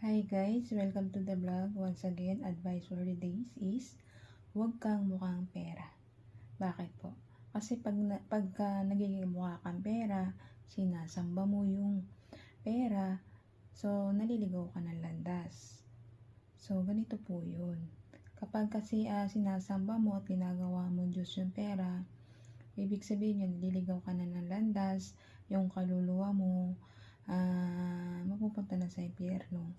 Hi guys, welcome to the vlog. Once again, advice for the days is huwag kang mukhang pera. Bakit po? Kasi pagka nagiging mukha kang pera, sinasamba mo yung pera, so naliligaw ka ng landas. So ganito po yun. Kapag kasi sinasamba mo at ginagawa mo Diyos yung pera, ibig sabihin yun, naliligaw ka na ng landas, yung kaluluwa mo, mapupunta na sa impyerno.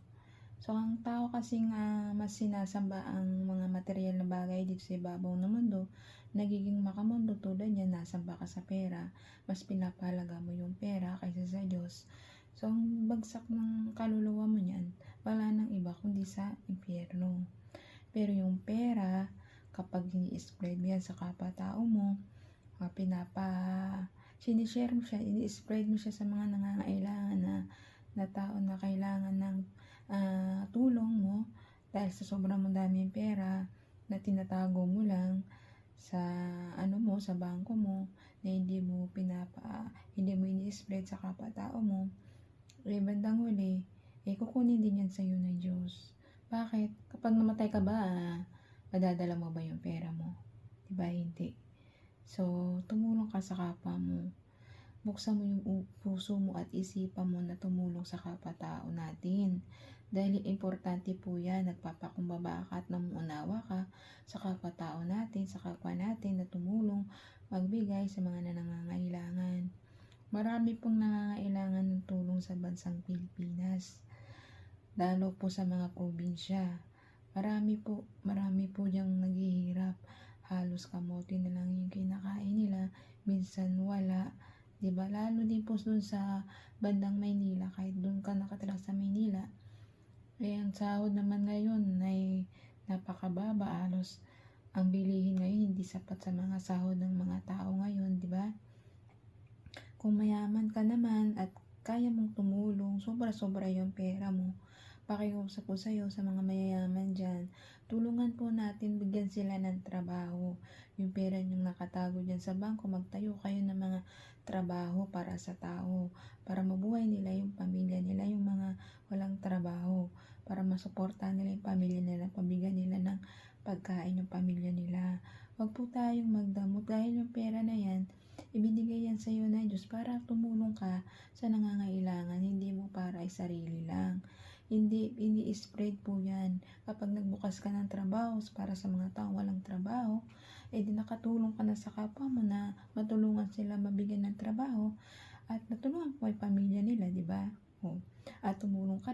So, ang tao kasing mas sinasamba ang mga material na bagay dito sa ibabaw ng mundo, nagiging makamundo tulad yan, nasamba ka sa pera, mas pinapalaga mo yung pera kaysa sa Diyos. So, ang bagsak ng kaluluwa mo niyan, wala nang iba kundi sa impyerno. Pero yung pera, kapag ini-spread mo yan sa kapwa-tao mo, sinishare mo siya, ini-spread mo siya sa mga nangangailangan na tao na kailangan ng tulong mo dahil sa sobrang daming pera na tinatago mo lang sa sa bangko mo na hindi mo ini-spread sa kapwa-tao mo, bandang huli, kukunin din yan sa'yo ng Diyos. Bakit? Kapag namatay ka ba, madadala mo ba yung pera mo? Diba hindi? So, tumulong ka sa kapwa mo. Buksan mo yung puso mo at isipan mo na tumulong sa kapwa-tao natin. Dahil importante po yan, nagpapakumbaba ka at namuunawa ka sa kapwa-tao natin, sa kapwa natin na tumulong, magbigay sa mga nangangailangan. Marami pong nangangailangan ng tulong sa bansang Pilipinas, lalo po sa mga probinsya. Marami po diyang naghihirap. Halos kamote na lang yung kinakain nila, minsan wala. Diba? Lalo din po dun sa bandang Maynila, kahit dun ka nakatira sa Maynila, ang sahod naman ngayon ay napakababa. Halos ang bilihin ngayon hindi sapat sa mga sahod ng mga tao ngayon, di ba? Kung mayaman ka naman at kaya mong tumulong, sobra-sobra yung pera mo, pakiusap ko sa'yo sa mga mayayaman dyan, tulungan po natin, bigyan sila ng trabaho. Yung pera yung nakatago dyan sa bangko, magtayo kayo ng mga trabaho para sa tao, para mabuhay nila yung pamilya nila, yung mga walang trabaho, para masuportahan nila yung pamilya nila, pabigyan nila ng pagkain yung pamilya nila. Huwag po tayong magdamot dahil yung pera na yan, ibinigay yan sa iyo ng Diyos para tumulong ka sa nangangailangan, hindi mo para ay sarili lang. Hindi, ini-spread po yan. Kapag nagbukas ka ng trabaho para sa mga taong walang trabaho, di nakatulong ka na sa kapwa mo na matulungan sila mabigyan ng trabaho at natulungan po yung pamilya nila, di ba? At tumulong ka